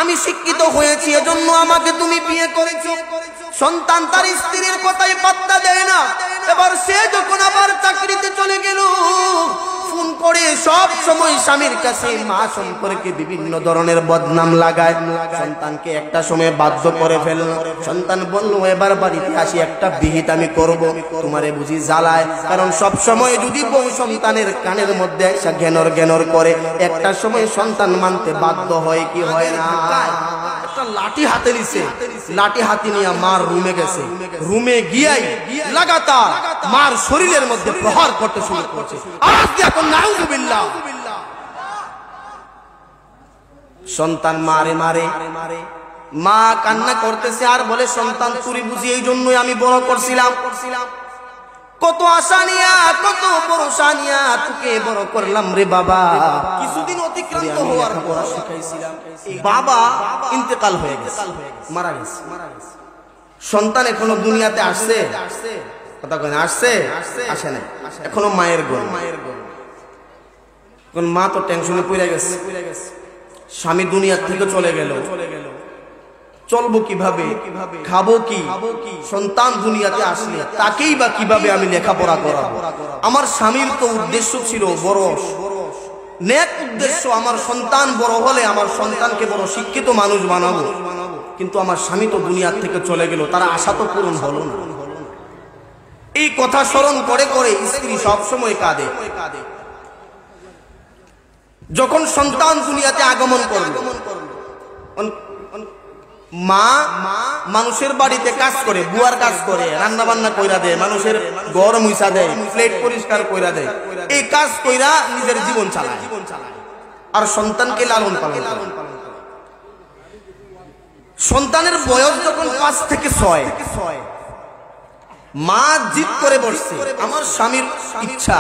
আমি শিক্ষিত হয়েছি এজন্য আমাকে তুমি বিয়ে করেছো। সন্তান তার স্ত্রীর কথাই পাত্তা দেয় না। এবার সে যখন আবার চাকরিতে চলে গেল, ফোন করে সব সময় স্বামীর কাছে মা সম্পর্কে বিভিন্ন ধরনের বদনাম লাগায়। সন্তানকে একটা সময় বাধ্য করে ফেলল। সন্তান বলল, এবার বাড়িতে আসি, একটা বিহিত আমি করব, তোমারে বুঝি জ্বালায়। কারণ সব সময় যদি বউ সন্তানের কানের মধ্যে এসে ঘেনর ঘেনর করে, একটা সময় সন্তান মানতে বাধ্য হয় কি হয় না? একটা লাঠি হাতে নিছে, লাঠি হাতে নিয়ে মার রুমে গেছে। রুমে গিয়াই লাগাতার মার শরীরের মধ্যে প্রহার করতে শুরু করছে। আওয়াজ দিয়ে এখন নাউজুবিল্লাহ। সন্তান মারে মারে, মা কান্না করতেছে আর বলে, সন্তান তুই বুঝি এই জন্যই আমি বড় করছিলাম, কত আশা নিয়া কত ভরসা নিয়া তোকে বড় করলাম রে বাবা। কিছুদিন অতিক্রান্ত হওয়ার পর শিখাইছিলাম, বাবা ইন্তেকাল হয়ে গেছে, মারা গেছে। সন্তান এখনো দুনিয়াতে আসছে, কথা কয় না, আসছে আসে না, এখনো মায়ের গোল। এখন মা তো টেনশনে পড়ে গেছে, স্বামী দুনিয়া থেকে চলে গেল, চলবো কিভাবে, খাবো কি, সন্তান দুনিয়াতে আসলে তাকেই বা কিভাবে আমি লেখাপড়া করাবো। আমার স্বামীর তো উদ্দেশ্য ছিল বড় নেক উদ্দেশ্য, আমার সন্তান বড় হলে আমার সন্তানকে বড় শিক্ষিত মানুষ বানাবো। কিন্তু আমার স্বামী তো দুনিয়ার থেকে চলে গেল, তার আশা তো পূরণ হলো না। এই কথা স্মরণ করে করে স্ত্রী সবসময় কাঁদে। যখন সন্তান দুনিয়াতে আগমন করলো, মা মানুষের বাড়িতে কাজ করে, বুয়ার কাজ করে, রান্না বান্না কইরা দেয়, মানুষের ঘর মুছা দেয়, প্লেট পরিষ্কার কইরা দেয়, এই কাজ কইরা নিজের জীবন চালায় আর সন্তানকে লালন পালন করে। সন্তানের বয়স যখন 5 থেকে 6, মা জিদ করে বসছে, আমার স্বামীর ইচ্ছা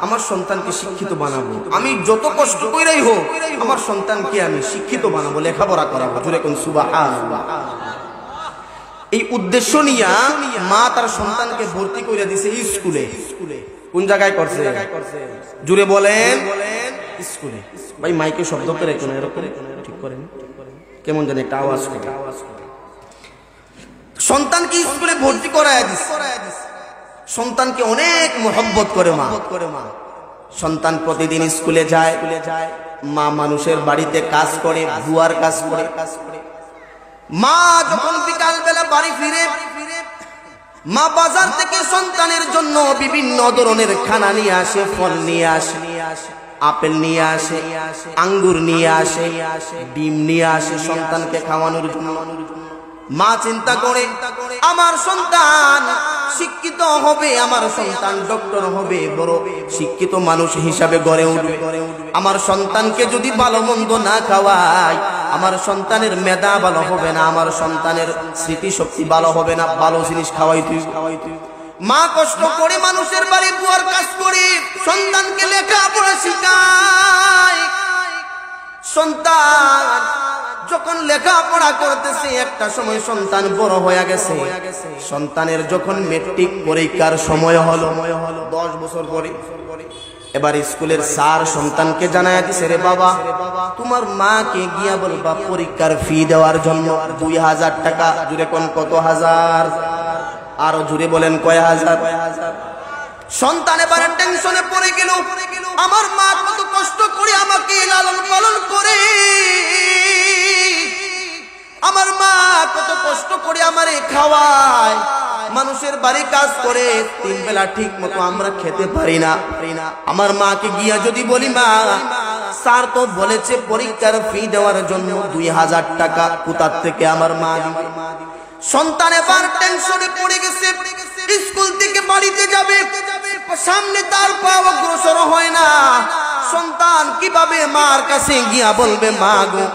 আমার সন্তানকে শিক্ষিত বানাবো, আমি যত কষ্ট কইরাই হোক আমার সন্তানকে আমি শিক্ষিত বানাবো, লেখাপড়া করাবো। জোরে কোন সুবহানাল্লাহ। এই উদ্দেশ্য নিয়ে মা তার সন্তানকে ভর্তি করে দিয়েছে স্কুলে। কোন জায়গায় করছে? জোরে বলেন, স্কুলে। ভাই মাইকে শব্দ করে কোন এরকম ঠিক করেন, কেমন জানি একটা আওয়াজ করে। সন্তানকে স্কুলে ভর্তি করায় দিছে। সন্তানকে অনেক মহব্বত করে মা। সন্তান প্রতিদিন স্কুলে যায়, মা মানুষের বাড়িতে কাজ করে, বুয়ার কাজ করে। মা যখন বিকাল বেলা বাড়ি ফিরে, মা বাজার থেকে সন্তানের জন্য বিভিন্ন ধরনের খানা নিয়ে আসে, ফল নিয়ে আসে, আপেল নিয়ে আসে, আঙ্গুর নিয়ে আসে, ডিম নিয়ে আসে সন্তানকে খাওয়ানোর জন্য। মা চিন্তা করে, আমার সন্তান শিক্ষিত হবে, আমার সন্তান ডক্টর হবে, বড় শিক্ষিত মানুষ হিসাবে গড়ে উঠবে। আমার সন্তানকে যদি ভালো মন্দ না খাওয়াই, আমার সন্তানের মেধা ভালো হবে না, আমার সন্তানের স্মৃতিশক্তি ভালো হবে না, ভালো জিনিস খাওয়াই তুই। মা কষ্ট করে মানুষের বাড়ি বুয়ার কাজ করে সন্তানকে লেখাপড়া শিখায়। সন্তান যখন লেখাপড়া করতেছে, একটা সময় সন্তান বড় হয়ে গেছে। সন্তানের যখন মেট্রিক পরীক্ষার সময় হলো, 10 বছর পরে, এবার স্কুলের স্যার সন্তানকে জানায় দিছে, রে বাবা তোমার মাকে গিয়া বলবা পরীক্ষার ফি দেওয়ার জন্য 2000 টাকা। জুড়ে কোন কত হাজার? আরো জুড়ে বলেন কয় হাজার? সন্তান এবার টেনশনে পড়ে গেল, আমার মা কত কষ্ট করে আমাকে লালন পালন করে, আমার মা কত কষ্ট করে আমারে খাওয়ায়, মানুষের বাড়ি কাজ করে, 3 বেলা ঠিক মতো আমরা খেতে পারি না। আমার মাকে গিয়া যদি বলি, মা স্যার তো বলেছে পরীক্ষার ফি দেওয়ার জন্য 2000 টাকা, কোথার থেকে আমার মা দিবে? সন্তান এবার টেনশনে পড়ে গেছে। স্কুল থেকে বাড়িতে যাবে, সামনে তার পা অগ্রসর হয় না। সন্তান কিভাবে মার কাছে গিয়া বলবে, মা গো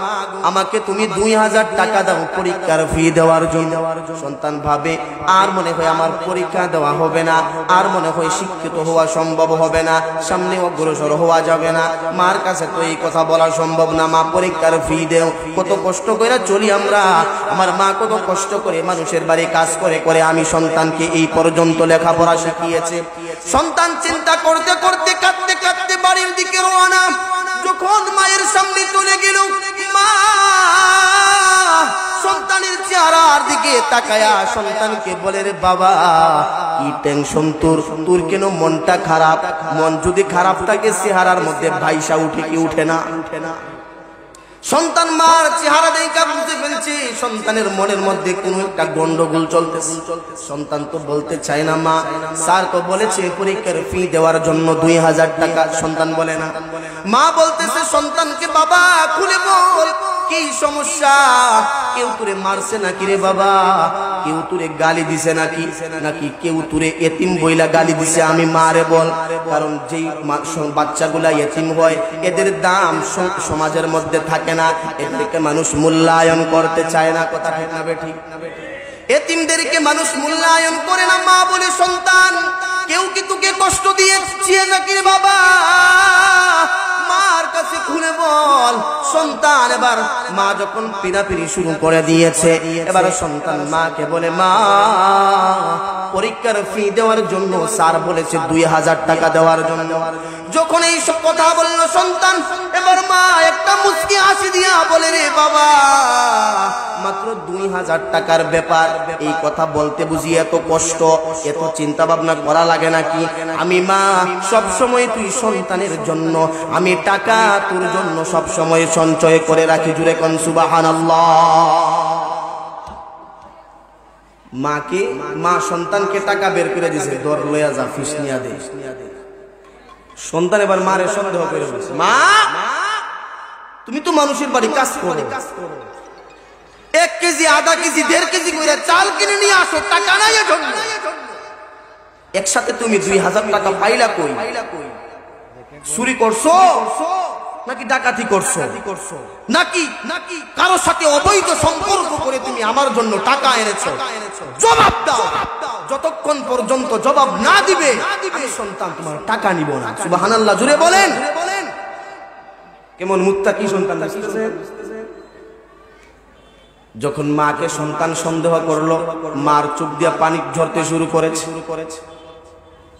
আমাকে তুমি 2000 টাকা দাও পরীক্ষার ফি দেওয়ার জন্য? সন্তান ভাবে, আর মনে হয় আমার পরীক্ষা দেওয়া হবে না, আর মনে হয় শিক্ষিত হওয়া সম্ভব হবে না, সামনে অগ্রসর হওয়া যাবে না, মার কাছে তো এই কথা বলা সম্ভব না, মা পরীক্ষার ফি দেও। কত কষ্ট করে চলি আমরা, আমার মা কত কষ্ট করে মানুষের বাড়ি কাজ করে করে আমি সন্তানকে এই পর্যন্ত লেখাপড়া শিখিয়েছে। সন্তান চিন্তা করতে করতে কাঁদতে কাঁদতে বাড়ির দিকে রওনা। যখন মায়ের সামনে চলে গেল, মা দিকে তাকায়া সন্তানকে বলে, রে বাবা কি টেনশন তোর, তোর কেন মনটা খারাপ? মন যদি খারাপ থাকে চেহারার মধ্যে ভাইসা উঠে কি উঠে না? সন্তান মার চেহারা দেখে বুঝতে ফেলছে সন্তানের মনের মধ্যে কোনো একটা গন্ডগোল চলতেছে। সন্তান তো বলতে চায় না, মা স্যার তো বলেছে পরীক্ষার ফি দেওয়ার জন্য 2000 টাকা। সন্তান বলে না। মা বলতেছে সন্তানকে, বাবা খুলে বল কি সমস্যা? কেউ তুরে মারছে নাকি রে বাবা? কেউ তুরে গালি দিছে নাকি? নাকি কেউ তুরে এতিম বইলা গালি দিছে? আমি মারে বল, কারণ যেই বাচ্চাগুলা এতিম হয় এদের দাম সমাজের মধ্যে থাকে না, এদেরকে মানুষ মূল্যায়ন করতে চায় না। কথা ঠিক না বেঠিক? এতিমদেরকে মানুষ মূল্যায়ন করে না। মা বলে, সন্তান কেউ কি তোকে কষ্ট দিয়েছে নাকি রে বাবা? মার কাছে খুলে বল। সন্তান এবার মা যখন পিড়াপিড়ি শুরু করে দিয়েছে, এবার সন্তান মাকে বলে, মা পরীক্ষার ফি দেওয়ার জন্য স্যার বলেছে 2000 টাকা দেওয়ার জন্য। যখন এই সব কথা বলল সন্তান, এবার মা একটা মুচকি হাসি দিয়া বলে, রে বাবা মাত্র 2000 টাকার ব্যাপার, এই কথা বলতে বুঝি এত কষ্ট, এত চিন্তা ভাবনা করা লাগে নাকি? আমি মা সব সময় তুই সন্তানের জন্য আমি টাকা তোর জন্য সব সময় সঞ্চয় করে রাখি। জুড়ে কোন সুবহানাল্লাহ। মাকে মা সন্তানকে টাকা বের করে দিছে, দর লইয়া যা ফিস নিয়া দে। সন্তান এবার মারে সন্দেহ করে বলছে, মা তুমি তো মানুষের বাড়ি কাজ করো, 1 কেজি আধা কেজি 1.5 কেজি করে চাল কিনে নিয়ে আসো, টাকা নাই এজন্য। একসাথে তুমি 2000 টাকা পাইলা কই? চুরি করছো নাকি ডাকাতি করছো? নাকি কারো সাথে অবৈধ সম্পর্ক করে তুমি আমার জন্য টাকা এনেছো? জবাব দাও। যতক্ষণ পর্যন্ত জবাব না দিবে আমি সন্তান তোমার টাকা নিব না। সুবহানাল্লাহ জুড়ে বলেন। কেমন মুত্তাকি সন্তান বুঝতেছেন? যখন মাকে সন্তান সন্দেহ করলো, মার চোখ দিয়া পানি ঝরতে শুরু করেছে।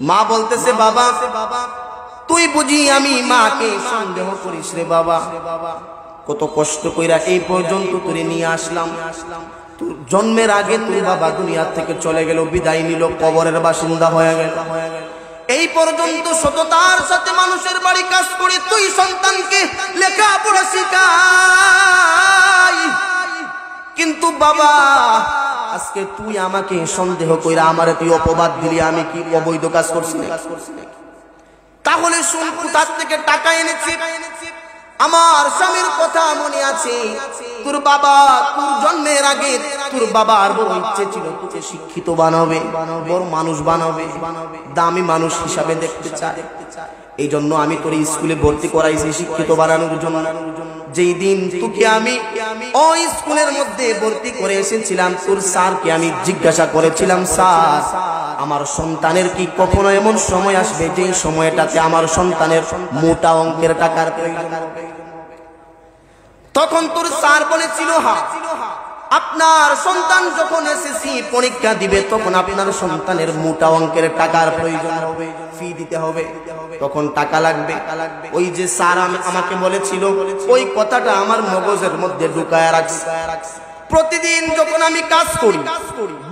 মা বলতেছে, বাবা তুই বুঝি আমি মাকে সন্দেহ করিস রে বাবা? কত কষ্ট কইরা এই পর্যন্ত তুই নিয়ে আসলাম। তোর জন্মের আগে তুই বাবা দুনিয়া থেকে চলে গেল, বিদায় নিল, কবরের বাসিন্দা হয়ে গেল। এই পর্যন্ত সততার সাথে মানুষের বাড়ি কাজ করে তুই সন্তানকে লেখাপড়া শিখাই, কিন্তু বাবা আজকে তুই আমাকে সন্দেহ কইরা আমারে তুই অপবাদ দিলি, আমি কি অবৈধ কাজ করছি? তাহলে শুন, কোথার থেকে টাকা এনেছি? আমার স্বামীর কথা মনে আছে, তোর বাবা তোর জন্মের আগে তোর বাবার বড় ইচ্ছে ছিল তোকে শিক্ষিত বানাবে, বড় মানুষ বানাবে, দামি মানুষ হিসাবে দেখতে চায়। এই জন্য আমি তোর স্কুলে ভর্তি করাইছি শিক্ষিত বানানোর জন্য। যেই দিন তোকে আমি ওই স্কুলের মধ্যে ভর্তি করে এসেছিলাম, তোর স্যারকে আমি জিজ্ঞাসা করেছিলাম, স্যার আমার সন্তানের কি কখনো এমন সময় আসবে যেই সময়টাতে আমার সন্তানের মোটা অঙ্কের টাকার প্রয়োজন হবে? তখন তোর স্যার বলেছিল, হ্যাঁ আপনার সন্তান যখন এসএসসি পরীক্ষা দিবে তখন আপনার সন্তানের মোটা অঙ্কের টাকার প্রয়োজন হবে, ফি দিতে হবে, তখন টাকা লাগবে। ওই যে স্যার আমাকে বলেছিল, ওই কথাটা আমার মগজের মধ্যে ঢুকায় রাখছে। প্রতিদিন যখন আমি কাজ করি,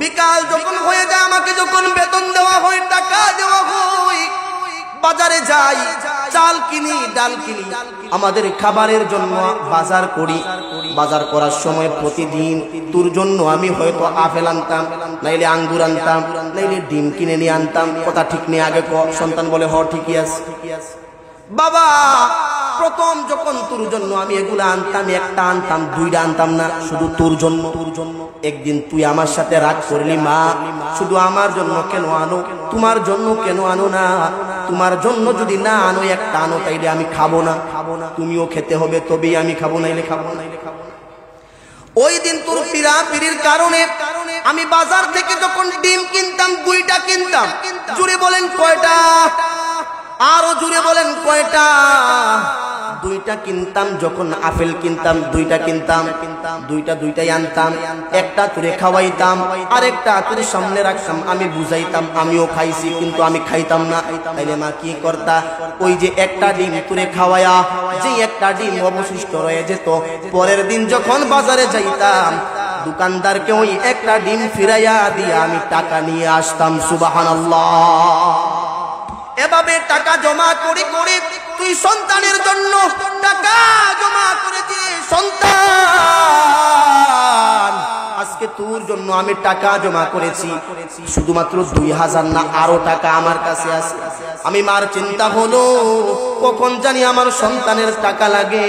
বিকাল যখন হয়ে যায়, আমাকে যখন বেতন দেওয়া হয়, টাকা দেওয়া হয়, বাজারে যাই, চাল কিনি, ডাল কিনি, আমাদের খাবারের জন্য বাজার করি। বাজার করার সময় প্রতিদিন তোর জন্য আমি হয়তো আপেল আনতাম, নাইলে আঙ্গুর আনতাম, নাইলে ডিম কিনে নিয়ে আনতাম। কথা ঠিক নেই? আগে সন্তান বলে, হ ঠিকই আছে। বাবা প্রথম যখন তোর জন্য আমি এগুলা আনতাম, একটা আনতাম, 2টা আনতাম না, শুধু তোর জন্য। একদিন তুই আমার সাথে রাগ করলি, মা শুধু আমার জন্য কেন আনো, তোমার জন্য কেন আনো না? তোমার জন্য যদি না আনো, একটা আনো, তাইলে আমি খাবো না। তুমিও খেতে হবে, তবেই আমি খাবো, নাইলে খাবো না। ওই দিন তোর পিড়াপিড়ির কারণে আমি বাজার থেকে যখন ডিম কিনতাম, 2টা কিনতাম। জুড়ে বলেন কয়টা? আরো জুড়ে বলেন কয়টা? 2টা কিনতাম। যখন আপেল কিনতাম 2টা কিনতাম, 2টাই আনতাম, একটা তুরে খাওয়াইতাম, আরেকটা তুরে সামনে রাখতাম, আমি বুঝাইতাম, আমিও খাইছি, কিন্তু আমি খাইতাম না। তাইলে মা কি করতা? ওই যে একটা ডিম তুরে খাওয়ায়া যে একটা ডিম অবশিষ্ট রয়ে যেত, পরের দিন যখন বাজারে যাইতাম দোকানদারকে ওই একটা ডিম ফিরাইয়া দিয়ে আমি টাকা নিয়ে আসতাম। সুবহানাল্লাহ। এভাবে টাকা জমা করে করে তুই সন্তানের জন্য টাকা জমা করে দিয়ে সন্তান আজকে তোর জন্য আমি টাকা জমা করেছি, শুধুমাত্র 2000 না, আরো টাকা আমার কাছে আছে। আমি মার চিন্তা হলো কখন জানি আমার সন্তানের টাকা লাগে,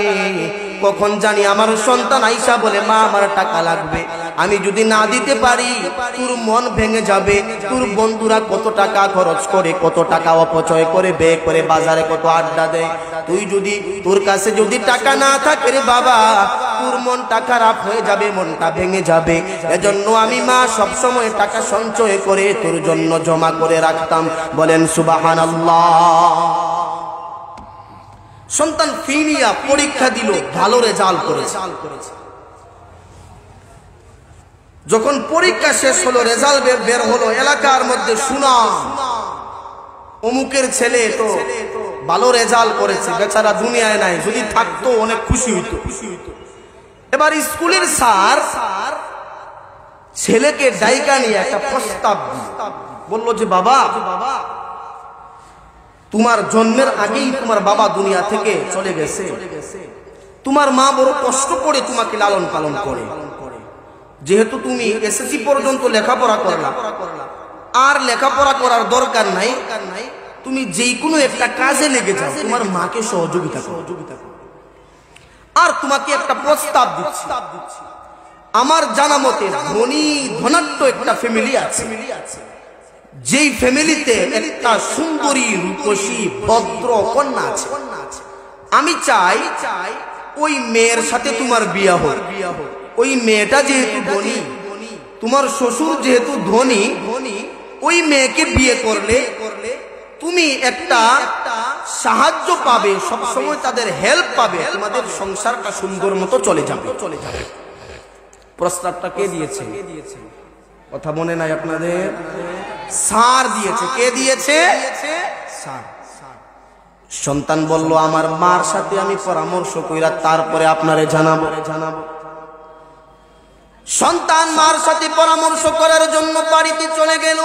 কখন জানি আমার সন্তান আইসা বলে মা আমার টাকা লাগবে। আমি যদি না দিতে পারি তোর মন ভেঙে যাবে। তোর বন্ধুরা কত টাকা খরচ করে, কত টাকা অপচয় করে, ব্যয় করে, বাজারে কত আড্ডা দেয়। তুই যদি তোর কাছে যদি টাকা না থাকে রে বাবা, তোর মনটা খারাপ হয়ে যাবে, মনটা ভেঙে যাবে। এজন্য আমি মা সব সময় টাকা সঞ্চয় করে তোর জন্য জমা করে রাখতাম। বলেন সুবহানাল্লাহ। সন্তান ফিনিয়া পরীক্ষা দিল, ভালো রেজাল্ট করেছে। যখন পরীক্ষা শেষ হলো, রেজাল্ট বের হলো, এলাকার মধ্যে সুনাম, অমুকের ছেলে তো ভালো রেজাল্ট করেছে, বেচারা দুনিয়ায় নাই, যদি থাকতো অনেক খুশি হইতো। এবার স্কুলের স্যার ছেলেকে ডাইকা নিয়ে একটা প্রস্তাব বলল যে বাবা, তোমার জন্মের আগেই তোমার বাবা দুনিয়া থেকে চলে গেছে, তোমার মা বড় কষ্ট করে তোমাকে লালন পালন করে। যেহেতু তুমি এসএসসি পর্যন্ত লেখাপড়া করলা, আর লেখাপড়া করার দরকার নাই, তুমি যে কোনো একটা কাজে লেগে যাও, তোমার মাকে সহযোগিতা করো। আর তোমাকে একটা প্রস্তাব দিচ্ছি, আমার জানা মতে ধনী ধনাঢ্য একটা ফ্যামিলি আছে, যেই ফ্যামিলিতে একটা সুন্দরী রূপসী ভদ্র কন্যা আছে। আমি চাই ওই মেয়ের সাথে তোমার বিয়ে হোক। ওই মেয়েটা যেহেতু ধনী, তোমার শ্বশুর যেহেতু ধনী, ওই মেয়েকে বিয়ে করলে তুমি একটা সাহায্য পাবে, সবসময় তাদের হেল্প পাবে, তোমাদের সংসারটা সুন্দর মতো চলে যাবে। প্রস্তাবটা কে দিয়েছে? কথা মনে নাই আপনাদের? স্যার দিয়েছে। কে দিয়েছে? স্যার। সন্তান বলল আমার মার সাথে আমি পরামর্শ কইরা তারপরে আপনারে জানাবো। সন্তান মার সাথে পরামর্শ করার জন্য বাড়িতে চলে গেল।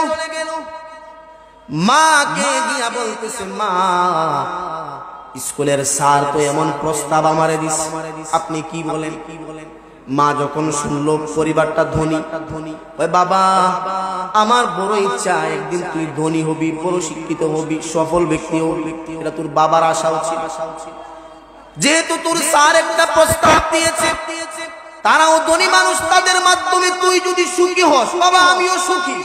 মাকে গিয়া বলতেছে, মা স্কুলের স্যার তো এমন প্রস্তাব আমারে দিছে, আপনি কি বলেন? মা যখন শুনলো পরিবারটা ধনী, ওই বাবা আমার বড় ইচ্ছা একদিন তুই ধনী হবি, বড় শিক্ষিত হবি, সফল ব্যক্তি হবি, এটা তোর বাবার আশা উচিত। যেহেতু তোর স্যার একটা প্রস্তাব দিয়েছে, তারাও ধনী মানুষ, তাদের মাধ্যমে তুই যদি সুখী হস, বাবা আমিও সুখী,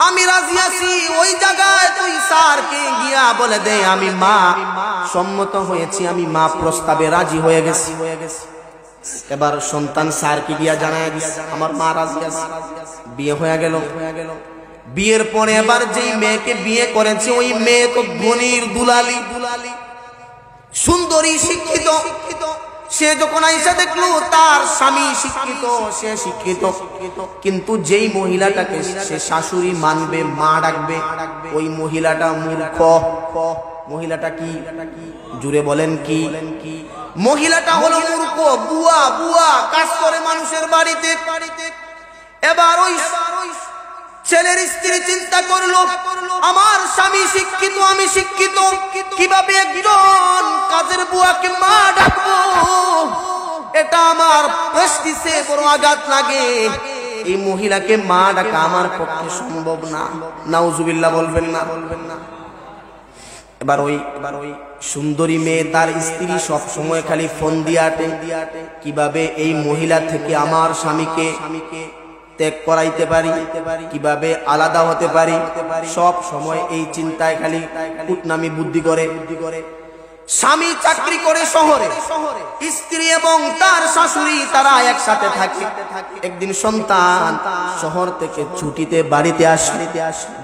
আমি রাজি আছি। ওই জায়গায় তুই স্যারকে গিয়া বলে দে আমি মা সম্মত হয়েছি, আমি মা প্রস্তাবে রাজি হয়ে গেছি। এবার সন্তান স্যারকে গিয়া জানায় দিছে আমার মা রাজি আছে। বিয়ে হয়ে গেল। বিয়ের পরে এবার যেই মেয়েকে বিয়ে করেছে ওই মেয়ে তো ধনীর দুলালি, সুন্দরী, শিক্ষিত। সে যখন আইসা দেখলো তার স্বামী শিক্ষিত, সে শিক্ষিত, কিন্তু যেই মহিলাটাকে সে শাশুড়ি মানবে, মা ডাকবে, ওই মহিলাটা মূর্খ। মহিলাটা কি? জুড়ে বলেন কি? মহিলাটা হলো মূর্খ, বুয়া, বুয়া কাজ করে মানুষের বাড়িতে। এবার ওই ছেলের স্ত্রী চিন্তা করলো আমার স্বামী শিক্ষিত, আমি শিক্ষিত, কিভাবে একজন কাজের বুয়াকে মা ডাকবো? এটা আমার প্রেস্টিজে বড় আঘাত লাগে। এই মহিলাকে মা ডাকা আমার পক্ষে সম্ভব না। নাউজুবিল্লাহ বলবেন না? এবার ওই সুন্দরী মেয়ে তার স্ত্রী সব সময় খালি ফোন দিয়ে আটে, কিভাবে এই মহিলা থেকে আমার স্বামীকে ত্যাগ করাইতে পারি, কিভাবে আলাদা হতে পারি, সব সময় এই চিন্তায় খালি কুটনামি বুদ্ধি করে। স্বামী চাকরি করে শহরে, স্ত্রী এবং তার শাশুড়ি তারা একসাথে থাকে। একদিন সন্তান শহর থেকে ছুটিতে বাড়িতে আসে।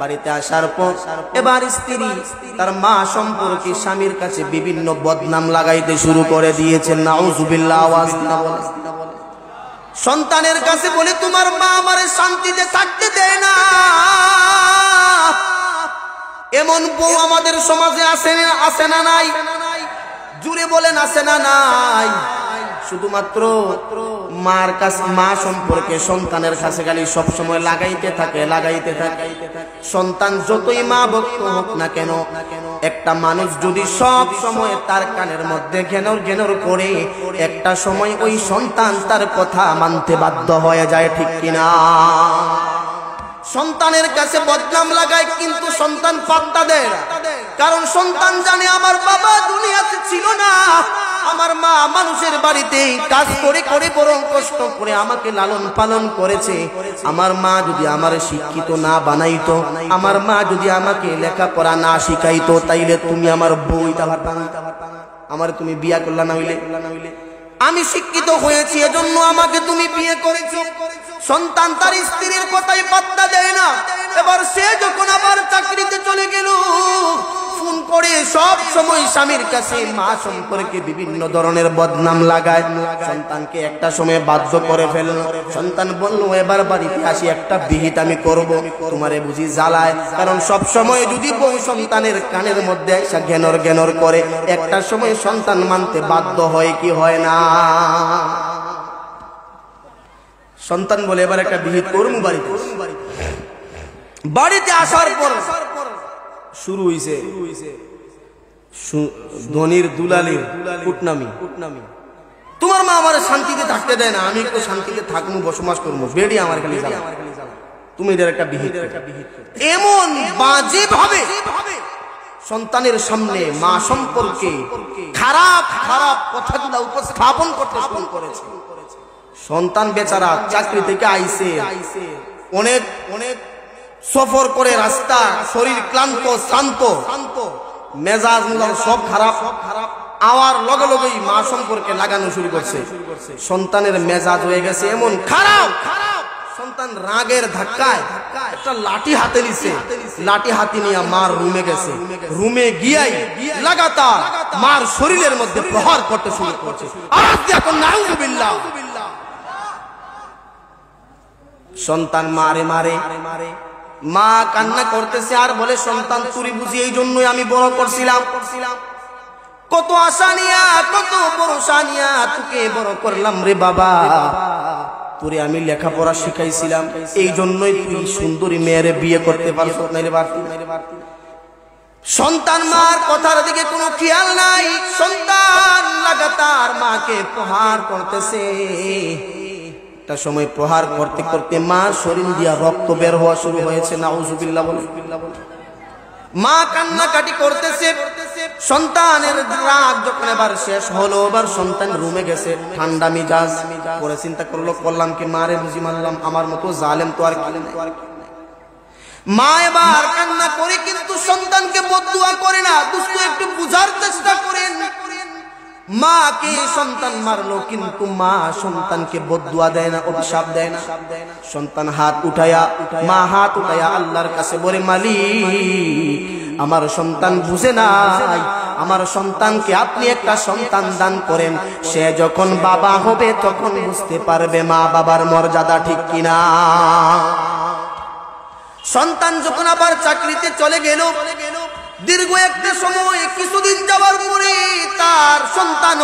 বাড়িতে আসার পর এবার স্ত্রী তার মা সম্পর্কে স্বামীর কাছে বিভিন্ন বদনাম লাগাইতে শুরু করে দিয়েছে। নাউজুবিল্লাহ, আওয়াজ না বলে। সন্তানের কাছে বলে তোমার মা আমারে শান্তিতে থাকতে দেয় না, এমন বউ আমাদের সমাজে আছে না নাই? জুড়ে বলেন আছে না নাই? শুধুমাত্র মার কাছে, মা সম্পর্কে সন্তানের কাছে খালি সবসময় লাগাইতে থাকে। সন্তান যতই মা ভক্ত হোক না কেন, একটা মানুষ যদি সব সময় তার কানের মধ্যে ঘেনর করে, একটা সময় ওই সন্তান তার কথা মানতে বাধ্য হয়ে যায়, ঠিক কিনা? সন্তানের কাছে বদনাম লাগায় কিন্তু সন্তান পাত্তা দেয় না, কারণ সন্তান জানে আমার বাবা দুনিয়াতে ছিল না, আমার মা মানুষের বাড়িতে কাজ করে করে বরং কষ্ট করে আমাকে লালন পালন করেছে। আমার মা যদি আমার শিক্ষিত না বানাইতো, আমার মা যদি আমাকে লেখাপড়া না শিখাইতো, তাইলে তুমি আমার বউটা আমার তুমি বিয়া করলা না হইলে? আমি শিক্ষিত হয়েছি এজন্য আমাকে তুমি বিয়ে করেছো। সন্তান তার স্ত্রীর কথাই পাত্তা দেয় না। এবার সে যখন আবার চাকরিতে চলে গেল, ফোন করে সব সময় স্বামীর কাছে মা সম্পর্কে বিভিন্ন ধরনের বদনাম লাগায়। সন্তানকে একটা সময় বাধ্য করে ফেলল। সন্তান বলল, এবার বাড়িতে আসি, একটা বিহিত আমি করব, তোমারে বুঝি জ্বালায়। কারণ সব সময় যদি বউ সন্তানের কানের মধ্যে এসে ঘেনর করে, একটা সময় সন্তান মানতে বাধ্য হয় কি হয় না? সন্তান বলে, এবার একটা বিহিত করবো বাড়িতে। বাড়িতে আসার পর শুরু হইছে ধনির দুলালির কুটনামি। তোমার মা আমার শান্তিতে থাকতে দেয় না, আমি একটু শান্তিতে থাকবো, বসবাস করবো, বেড়ি আমার খালি জ্বালা। তুমি এদের একটা বিহিত, এমন বাজে ভাবে সন্তানের সামনে মা সম্পর্কে খারাপ খারাপ কথাগুলো উপস্থাপন করতে শুরু করেছে। সন্তান বেচারা চাকরি থেকে আইছে, অনেক অনেক সফর করে রাস্তা, শরীর ক্লান্ত শান্ত, মেজাজ সব খারাপ। আওয়ার লগে লগেই মা সম্পর্কে লাগানো শুরু করছে। সন্তানের মেজাজ হয়ে গেছে এমন খারাপ, সন্তান রাগের ধাক্কায় একটা লাঠি হাতে নিছে, লাঠি হাতে নিয়ে মার রুমে গেছে। রুমে গিয়াই লাগাতার মার শরীরের মধ্যে প্রহার করতে শুরু করছে। আওয়াজ দিয়ে এখন নাউযুবিল্লাহ। সন্তান মারে মারে, মা কান্না করতেছে আর বলে, সন্তান তুই বুঝি এই জন্যই আমি বড় করছিলাম, কত আশা নিয়া কত ভরসা নিয়া তোকে বড় করলাম রে বাবা, তোরে আমি লেখাপড়া শিখাইছিলাম, এই জন্যই তুই সুন্দরী মেয়েরে বিয়ে করতে পারছ না রে বাড়তি। সন্তান মার কথার দিকে কোনো খেয়াল নাই, সন্তান লাগাতার মাকে প্রহার করতেছে। একটা সময় প্রহার করতে করতে মা শরীর দিয়া রক্ত বের হওয়া শুরু হয়েছে। নাউযুবিল্লাহ বলে। মা কান্নাকাটি করতেছে। সন্তানের রাগ যখন এবার শেষ হলো, এবার সন্তান রুমে গেছে, ঠান্ডা মিজাজ করে চিন্তা করলো, করলাম কি, মারে বুঝি মারলাম, আমার মতো জালেম তো আর কি। মা এবার কান্না করে কিন্তু সন্তানকে বদদুয়া করে না। দোস্ত একটু বুঝার চেষ্টা করেন, মাকে সন্তান মারলো কিন্তু মা সন্তানকে বদদুয়া দেয় না, অভিশাপ দেয় না। সন্তান হাত উঠায়া, মা হাত উঠায়া আল্লাহর কাছে বলে, মালিক আমার সন্তান বুঝে নাই, আমার সন্তানকে আপনি একটা সন্তান দান করেন, সে যখন বাবা হবে তখন বুঝতে পারবে মা বাবার মর্যাদা, ঠিক কিনা? সন্তান যখন আবার চাকরিতে চলে গেল, দীর্ঘ একটা সময় কিছুদিন যাওয়ার পরে তার সন্তান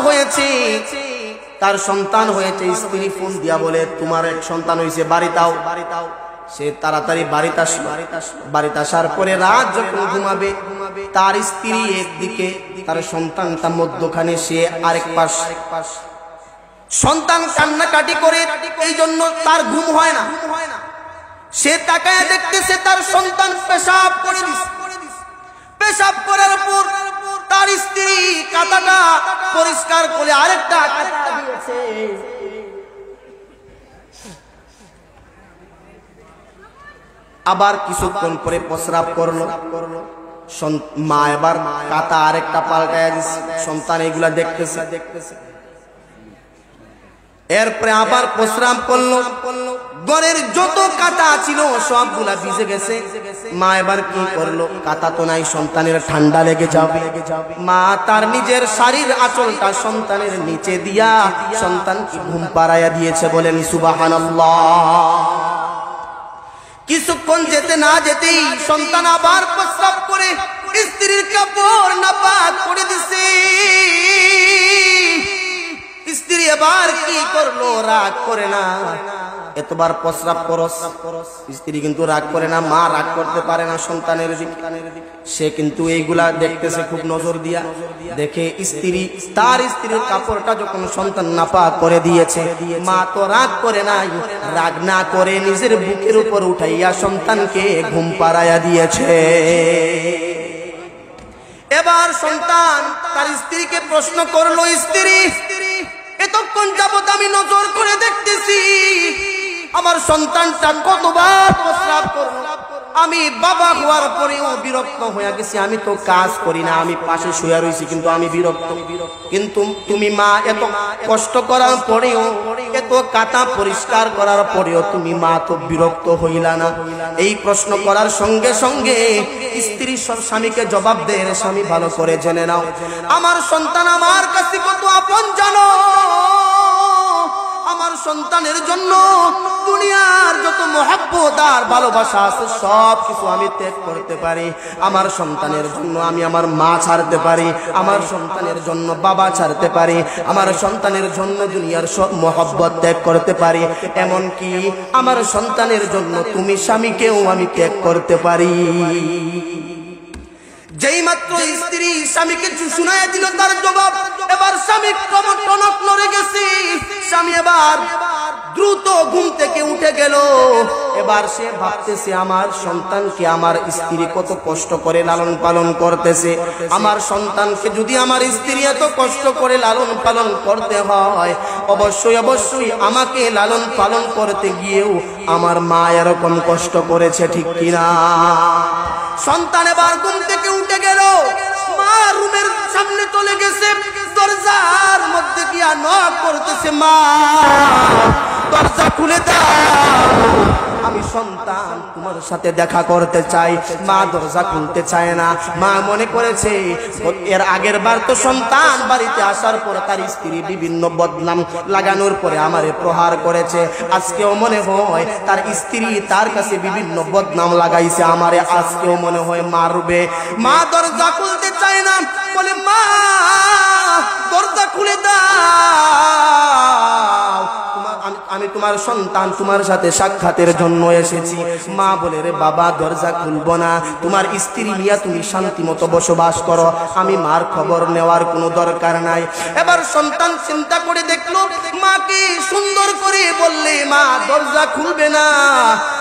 হয়েছে। স্ত্রী ফোন দিয়া বলে, তোমার এক সন্তান হয়েছে, বাড়িতে আও। সে তাড়াতাড়ি বাড়িতে আসার পরে রাত যখন ঘুমাবে, তার স্ত্রী একদিকে, তার সন্তানটা মধ্যখানে, সে আরেক পাশ। সন্তান কান্নাকাটি করে, এই জন্য তার ঘুম হয় না। সে তাকায় দেখতেছে তার সন্তান পেশাব করে দিচ্ছে। পেশাব করার পর তার স্ত্রী কাঁটাটা পরিষ্কার করে আরেকটা কাঁটা দিয়েছে। আবার কিছুক্ষণ পরে প্রস্রাব করলো। মা এবার কাঁটা আরেকটা পাল্টায় দিচ্ছে। সন্তান এগুলা দেখতেছে। এরপরে আবার প্রস্রাব করলো। ঘরের যত কাঁটা ছিল সবগুলা ভিজে গেছে। মা এবার কি করলো, কাঁটা তো নাই, সন্তানের ঠান্ডা লেগে যাবে। মা তার নিজের শাড়ির আঁচলটা সন্তানের নিচে দিয়া সন্তানকে ঘুম পাড়াইয়া দিয়েছে। বলেন সুবহানাল্লাহ। কিছুক্ষণ যেতে না যেতেই সন্তান আবার প্রস্রাব করে স্ত্রীর কাপড় নাপাক করে দিছে। স্ত্রী এবার কি করলো, রাগ করে না, এতবার প্রস্রাব করস, স্ত্রী কিন্তু রাগ করে না, মা রাগ করতে পারে না সন্তানের দিকে। সে কিন্তু এইগুলা দেখতেছে খুব নজর দিয়া, দেখে স্ত্রী তার স্ত্রীর কাপড়টা যখন সন্তান নাপাক করে দিয়েছে, মা তো রাগ করে নাই, রাগ না করে নিজের বুকের উপর উঠাইয়া সন্তানকে ঘুম পাড়াইয়া দিয়েছে। এবার সন্তান তার স্ত্রীকে প্রশ্ন করলো, স্ত্রী এতক্ষণ যাবত আমি নজর করে দেখতেছি আমার সন্তানটা কতবার প্রস্রাব করলো, আমি বাবা হওয়ার পরেও বিরক্ত হয়ে গেছি, আমি তো কাজ করি না, আমি পাশে শুয়ে রয়েছি কিন্তু আমি বিরক্ত। কিন্তু তুমি মা এত কষ্ট করার পরেও, এত কাটা পরিষ্কার করার পরেও তুমি মা তো বিরক্ত হইলা না? এই প্রশ্ন করার সঙ্গে সঙ্গে স্ত্রী সব স্বামীকে জবাব দেয়, স্বামী ভালো করে জেনে নাও আমার সন্তান আমার কাছে কত আপন জানো, আমার সন্তানের জন্য দুনিয়ার যত মহব্বত আর ভালোবাসা আছে সব কিছু আমি ত্যাগ করতে পারি, আমার সন্তানের জন্য আমি আমার মা ছাড়তে পারি, আমার সন্তানের জন্য বাবা ছাড়তে পারি, আমার সন্তানের জন্য দুনিয়ার সব মহব্বত ত্যাগ করতে পারি, এমন কি আমার সন্তানের জন্য তুমি স্বামীকেও আমি ত্যাগ করতে পারি। যেই মাত্র স্ত্রী স্বামীকে শুনাইয়া দিল তার জবাব, এবার স্বামী টনক নড়ে গেছে, স্বামী এবার দ্রুত ঘুম থেকে উঠে গেল। এবার সে ভাবতেছে আমার সন্তানকে আমার স্ত্রী কত কষ্ট করে লালন পালন করতেছে, আমার সন্তানকে যদি আমার স্ত্রী এত কষ্ট করে লালন পালন করতে হয়, অবশ্যই অবশ্যই আমাকে লালন পালন করতে গিয়েও আমার মা এরকম কষ্ট করেছে, ঠিক কিনা? সন্তান এবার ঘুম থেকে উঠে গেল, মা রুমের সামনে চলে গেছে, দরজার মধ্যে গিয়া নক করতেছে, মা দরজা খুলে দাও, আমি সন্তান তোমার সাথে দেখা করতে চাই। মা দরজা খুলতে চায় না, মা মনে করেছে এর আগের বার তো সন্তান বাড়িতে আসার পর তার স্ত্রী বিভিন্ন বদনাম লাগানোর পরে আমারে প্রহার করেছে, আজকেও মনে হয় তার স্ত্রী তার কাছে বিভিন্ন বদনাম লাগাইছে, আমারে আজকেও মনে হয় মারবে। মা দরজা খুলতে চায় না, বলে মা দরজা খুলে দাও, আমি তোমার সন্তান তোমার সাথে সাক্ষাতের জন্য এসেছি। মা বলে রে বাবা দরজা খুলবো না, তোমার স্ত্রী নিয়ে তুমি শান্তি মতো বসবাস করো, আমি মার খবর নেওয়ার কোনো দরকার নাই। এবার সন্তান চিন্তা করে দেখলো মাকে সুন্দর করে বললে মা দরজা খুলবে না,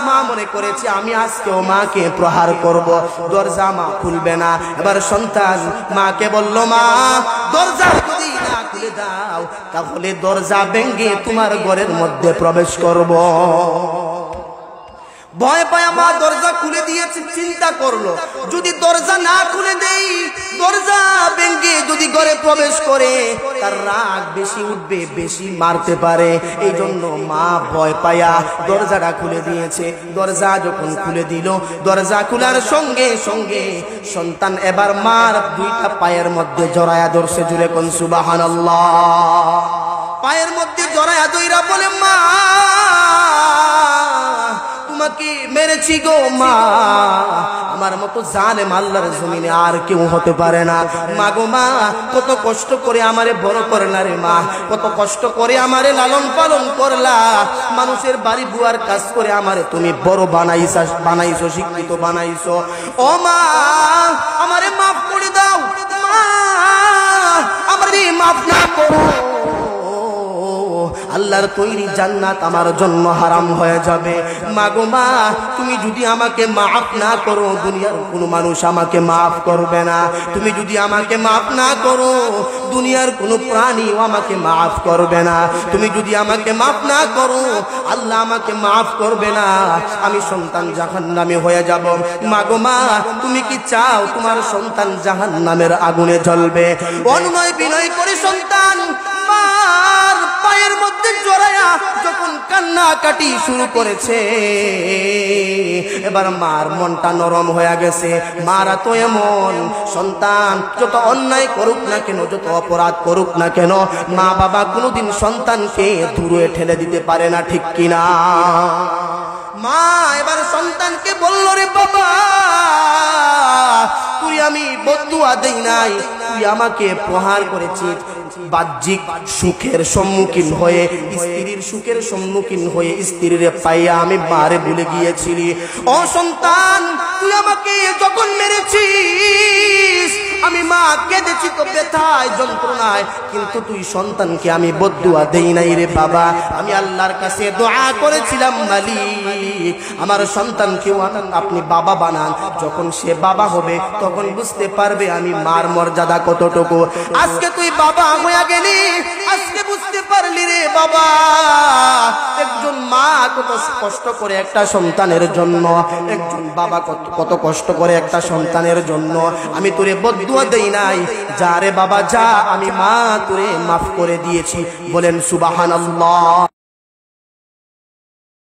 মা মনে করেছে আমি আজকেও মাকে প্রহার করব, দরজা মা খুলবে না। এবার সন্তান মাকে বলল মা দরজা যদি না খুলে দাও তাহলে দরজা ভেঙে তোমার ঘরের মধ্যে প্রবেশ করব। ভয় পায় মা দরজা খুলে দিয়েছে, চিন্তা করলো যদি দরজা না খুলে দেই, দরজা ভেঙে যদি ঘরে প্রবেশ করে তার রাগ বেশি উঠবে, বেশি মারতে পারে, এই জন্য মা ভয় পায়া দরজাটা খুলে দিয়েছে। দরজা যখন খুলে দিল, দরজা খোলার সঙ্গে সঙ্গে সন্তান এবার মার দুইটা পায়ের মধ্যে জড়ায়া ধরছে, জুড়ে কোন সুবহানাল্লাহ, পায়ের মধ্যে জড়ায়া ধইরা বলে মা তোমাকে মেরেছি গো মা, আমার মতো জালেম আল্লাহর জমিনে আর কেউ হতে পারে না। মা গো মা কত কষ্ট করে আমারে বড় করলা রে মা, কত কষ্ট করে আমারে লালন পালন করলা, মানুষের বাড়ি বুয়ার কাজ করে আমারে তুমি বড় বানাইছো, শিক্ষিত বানাইছো। ও মা আমারে মাফ করে দাও, মা আমারে মাফ না করো, আল্লাহর তৈরি জান্নাত আমার জন্য হারাম হয়ে যাবে। মা গো মা তুমি যদি আমাকে মাফ না করো দুনিয়ার কোনো মানুষ আমাকে মাফ করবে না, তুমি যদি আমাকে মাফ না করো দুনিয়ার কোনো প্রাণীও আমাকে মাফ করবে না, তুমি যদি আমাকে মাফ না করো আল্লাহ আমাকে মাফ করবে না, আমি সন্তান জাহান্নামে হয়ে যাব। মা গো মা তুমি কি চাও তোমার সন্তান জাহান্নামের আগুনে জ্বলবে? অনুনয় বিনয় করে সন্তান মার পায়ের মধ্যে জড়ায়া যখন কান্নাকাটি শুরু করেছে, এবার মার মনটা নরম হয়ে গেছে। মারা তো এমন, সন্তান যত অন্যায় করুক না কেন, যত অপরাধ করুক না কেন, মা বাবা কোনোদিন সন্তানকে দূরে ঠেলে দিতে পারে না, ঠিক কিনা? মা এবার সন্তানকে বলল রে বাবা তুই আমি বদদুয়া দেই নাই, তুই আমাকে প্রহার করেছিস। বাহ্যিক সুখের সম্মুখীন হয়ে, স্ত্রীর সুখের সম্মুখীন হয়ে স্ত্রীর পাইয়া আমি মারে ভুলে গিয়েছিলি। ও সন্তান, তুই আমাকে যখন মেরেছিস আমি মা কেঁদেছি তো ব্যথায় যন্ত্রণায়, কিন্তু তুই সন্তানকে আমি বদদুয়া দেই নাই রে বাবা। আমি আল্লাহর কাছে দোয়া করেছিলাম, মালিক আমার সন্তানকেও আপনি বাবা বানান, যখন সে বাবা হবে তখন বুঝতে পারবে আমি মার মর্যাদা কতটুকু। আজকে তুই বাবা হয়ে গেলি, আজকে বুঝতে পারলি রে বাবা একজন মা কত কষ্ট করে একটা সন্তানের জন্য, একজন বাবা কত কষ্ট করে একটা সন্তানের জন্য। আমি তোরে বদদুয়া দেই নাই, যা রে বাবা যা, আমি মা তোরে মাফ করে দিয়েছি। বলেন সুবহানাল্লাহ।